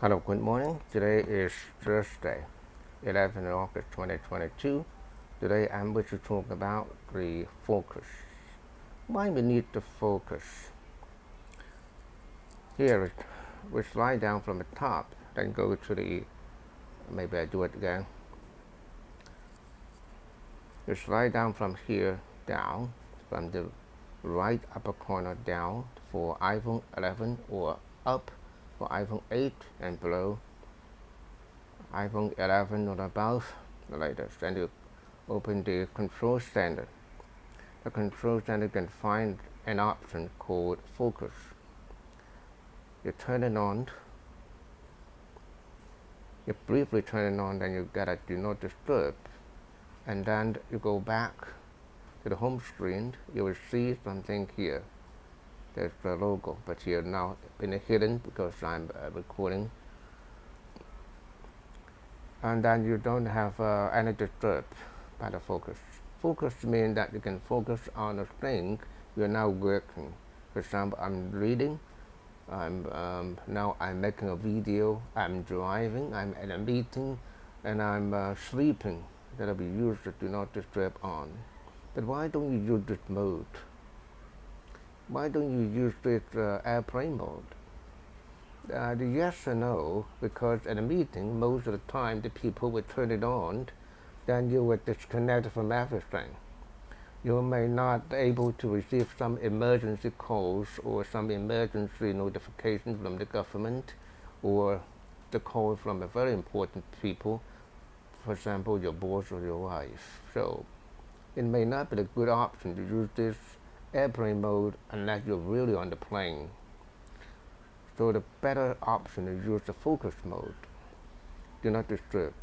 Hello, good morning. Today is Thursday, 11th August 2022. Today I'm going to talk about the focus. Why we need to focus? Here, we slide down from the top, then go to the, maybe I do it again. You slide down from here down, from the right upper corner down for iPhone 11 or up for iPhone 8 and below iPhone 11 or above, the latest. Then you open the control center. The control center can find an option called focus. You turn it on. You briefly turn it on, then you get a do not disturb. And then you go back to the home screen. You will see something here. There's the logo, but here now been hidden because I'm recording. And then you don't have any disturb by the focus. Focus means that you can focus on a thing you're now working. For example, I'm reading. Now I'm making a video. I'm driving. I'm at a meeting, and I'm sleeping. That'll be used to do not disturb on. But why don't you use this mode? Why don't you use this airplane mode? The yes or no, because at a meeting, most of the time the people will turn it on, then you will disconnect from everything. You may not be able to receive some emergency calls or some emergency notification from the government or the call from a very important people, for example, your boss or your wife. So it may not be a good option to use this airplane mode unless you're really on the plane. So the better option is use the focus mode. Do not disturb.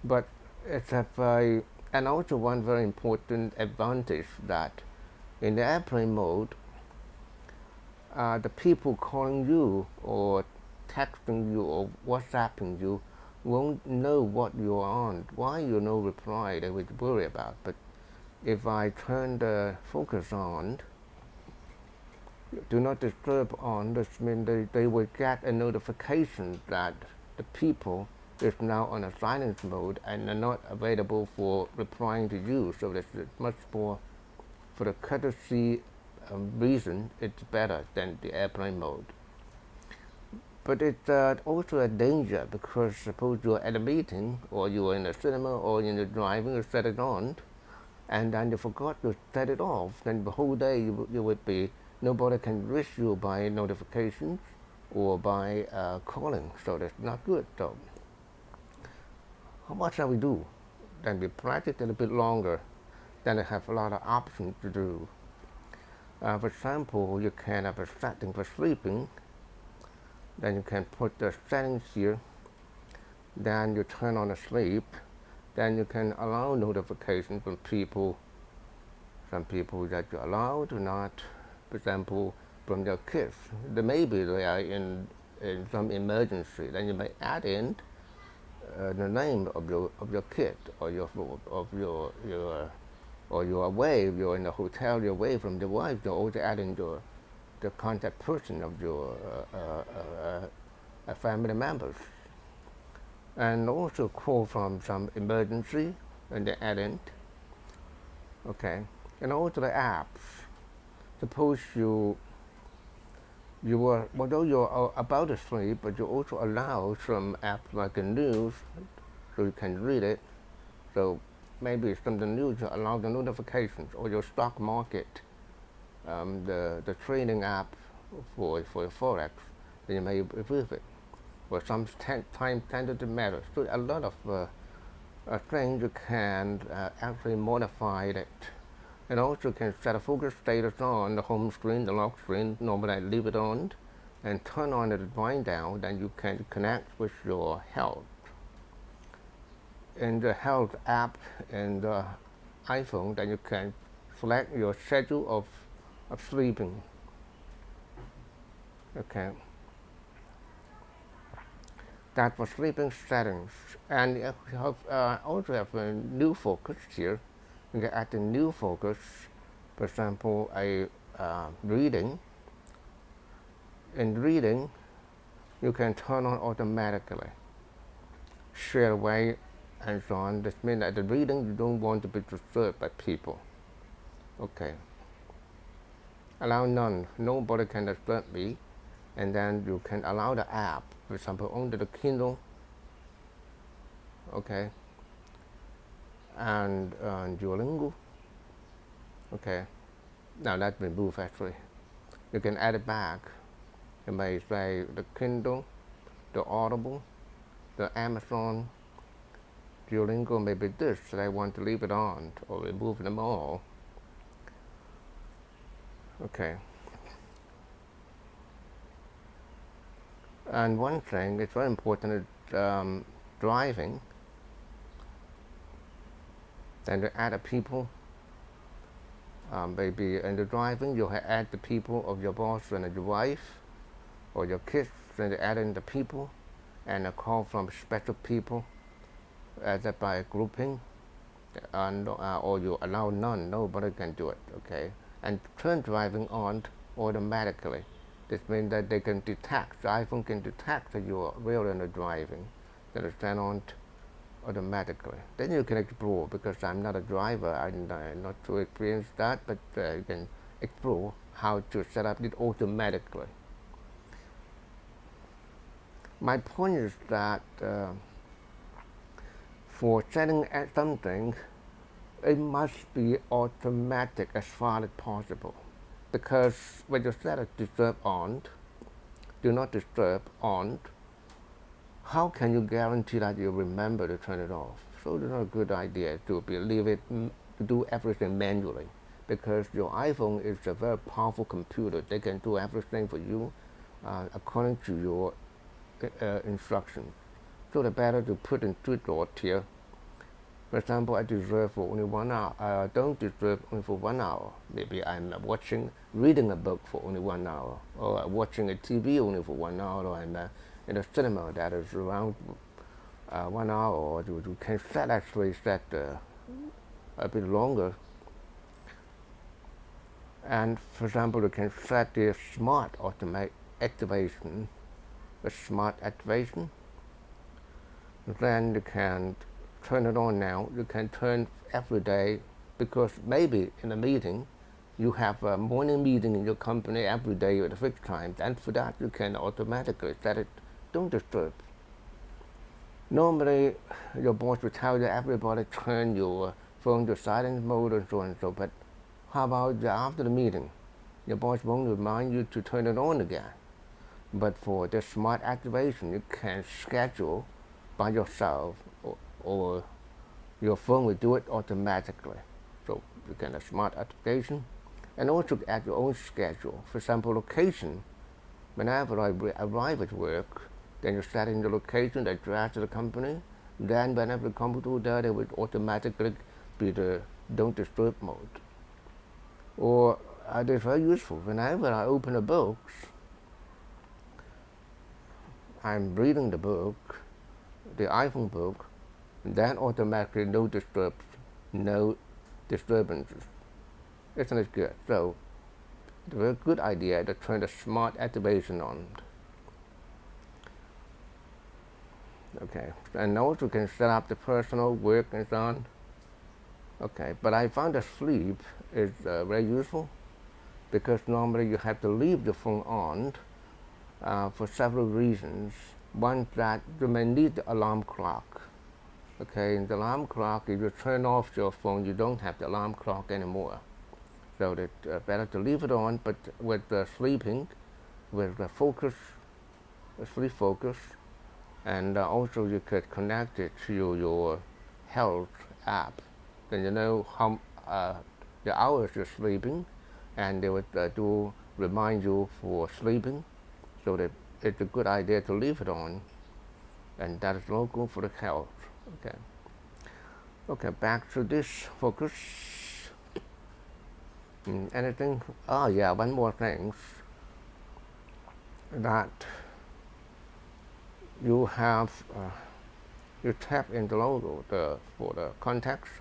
But it's and also one very important advantage that in the airplane mode, the people calling you or texting you or WhatsApping you won't know what you're on. Why you no reply, they would worry about. But if I turn the focus on, do not disturb on, this means they will get a notification that the people is now on a silence mode and are not available for replying to you. So that's much more, for the courtesy reason, it's better than the airplane mode. But it's also a danger because suppose you're at a meeting or you're in a cinema or you're driving, you set it on, and then you forgot to set it off, then the whole day you would be, nobody can reach you by notifications or by calling, so that's not good. So what shall we do? Then we practice it a bit longer, then you have a lot of options to do. For example, you can have a setting for sleeping, then you can put the settings here, then you turn on the sleep, then you can allow notifications from people, some people that you allow to not, for example, from your kids. Maybe they are in some emergency, then you may add in the name of your kid or or you're away, you're in a hotel, you're away from the wife, you're also adding the contact person of your family members. And also call from some emergency and they add in. Okay. And also the apps. Suppose although you're about to sleep, but you also allow some apps like the news, so you can read it. So maybe some of the news you allow the notifications, or your stock market, the trading app for forex, then you may remove it. Or some time sensitive matters. So a lot of things you can actually modify it. And also can set a focus status on the home screen, the lock screen. Normally I leave it on and turn on the wind down, then you can connect with your health. In the health app in the iPhone, then you can select your schedule of sleeping. Okay. That for sleeping settings. And you also have a new focus here. You can add a new focus, for example, reading. In reading, you can turn on automatically, straight away, and so on. This means that the reading you don't want to be disturbed by people. Okay. Allow none. Nobody can disturb me. And then you can allow the app, for example, only the Kindle. Okay. And Duolingo. Okay. Now that's removed actually. You can add it back. You may say the Kindle, the Audible, the Amazon, Duolingo, maybe this, that I want to leave it on or remove them all. Okay. And one thing, it's very important, is driving. Then to add the people. Maybe in the driving, you add the people of your boss and your wife or your kids, then you add in the people and a call from special people that by grouping, or you allow none, nobody can do it, okay? And turn driving on automatically. This means that they can detect, the iPhone can detect that you are really in the driving, then it's turn on automatically. Then you can explore, because I'm not a driver, I'm not too experienced that, but you can explore how to set up it automatically. My point is that for setting something, it must be automatic as far as possible, because when you set it disturb on, do not disturb on, how can you guarantee that you remember to turn it off? So it's not a good idea to leave it to do everything manually, because your iPhone is a very powerful computer. They can do everything for you according to your instructions. So the better to put in two dots here. For example, I disturb for only 1 hour. Don't disturb only for 1 hour. Maybe I'm reading a book for only 1 hour, or watching a TV only for 1 hour, or I'm in a cinema that is around 1 hour, or you can set a bit longer. And for example, you can set the smart activation, the smart activation. Then you can turn it on now. You can turn every day, because maybe in a meeting, you have a morning meeting in your company every day at a fixed time. And for that, you can automatically set it, don't disturb. Normally, your boss will tell you everybody turn your phone to silent mode and so on and so. But how about after the meeting? Your boss won't remind you to turn it on again. But for the smart activation, you can schedule by yourself, or your phone will do it automatically. So you can have smart activation, and also add your own schedule. For example, location. Whenever I arrive at work, then you set in the location, the address of the company. Then whenever the computer there, it will automatically be the don't disturb mode. Or it is very useful. Whenever I open a book, I'm reading the book, the iPhone book, then automatically no disturbances. Isn't it good? So it's a very good idea to turn the smart activation on. Okay, and also you can set up the personal work and so on. Okay, but I found that sleep is very useful, because normally you have to leave the phone on for several reasons. One, that you may need the alarm clock. Okay, and the alarm clock, if you turn off your phone, you don't have the alarm clock anymore. So it's better to leave it on, but with sleeping, with the focus, sleep focus, and also you could connect it to your health app. Then you know how the hours you're sleeping, and they would remind you for sleeping, so that it's a good idea to leave it on, and that is local for the health. Okay. Okay, back to this focus. Anything? Oh yeah, one more thing, that you have you tap in the logo for the context.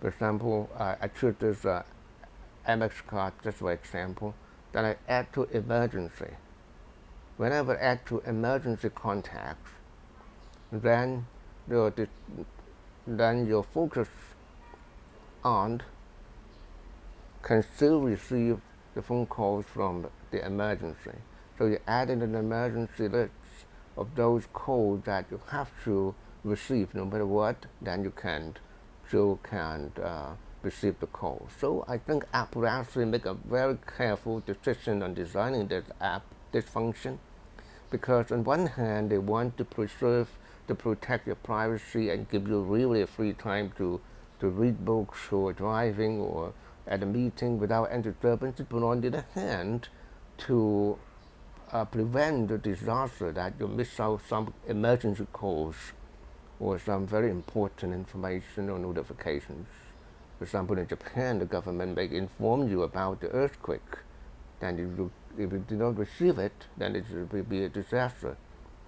For example, I choose this Amex card just for example. Then I add to emergency. whenever add to emergency contacts, then your, then your focus on can still receive the phone calls from the emergency. So you add in an emergency list of those calls that you have to receive no matter what, then you can still can receive the call. So I think Apple actually make a very careful decision on designing this app, this function, because on one hand they want to preserve, to protect your privacy and give you really free time to read books or driving or at a meeting without any disturbance, but on the other hand, to prevent the disaster that you miss out some emergency calls or some very important information or notifications. For example, in Japan, the government may inform you about the earthquake. Then if you do not receive it, then it will be a disaster.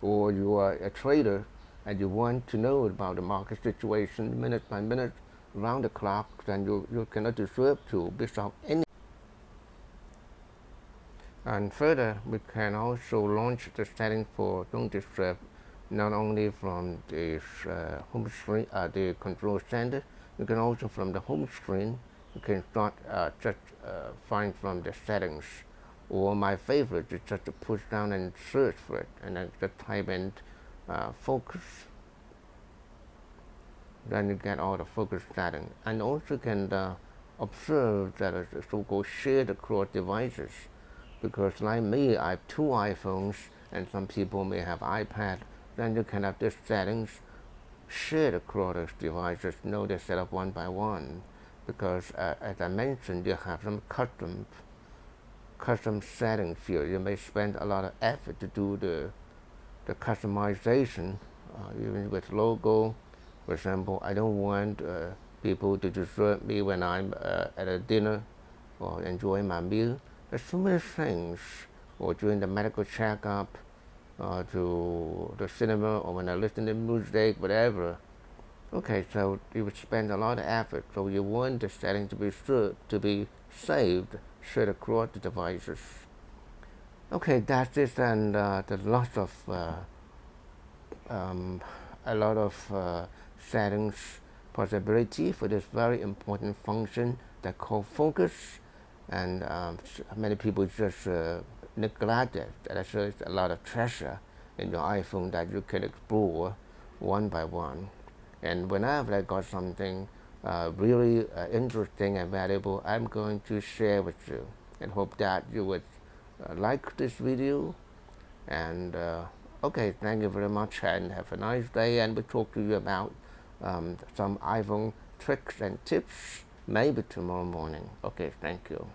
Or you are a trader and you want to know about the market situation minute by minute, round the clock, then you cannot deserve to miss out any. And further, we can also launch the setting for don't disturb not only from this home screen, the control center. You can also from the home screen. You can start just find from the settings. Or my favorite is just to push down and search for it, and then just type in focus. Then you get all the focus settings, and also can observe that it's so-called shared across devices. Because like me, I have 2 iPhones, and some people may have iPad. Then you can have these settings shared across those devices. No, they're set up one by one, because as I mentioned, you have some custom settings here. You may spend a lot of effort to do the customization, even with logo. For example, I don't want people to disturb me when I'm at a dinner or enjoying my meal. There's so many things, or during the medical checkup, to the cinema, or when I listen to music, whatever. Okay, so you would spend a lot of effort. So you want the setting to be saved, shared across the devices. Okay, that's it, and there's lots of a lot of settings possibility for this very important function that called focus, and many people just neglect it. There's a lot of treasure in your iPhone that you can explore one by one. And whenever I got something really interesting and valuable, I'm going to share with you, and hope that you would like this video. And okay, thank you very much, and have a nice day, and we'll talk to you about some iPhone tricks and tips maybe tomorrow morning. Okay, thank you.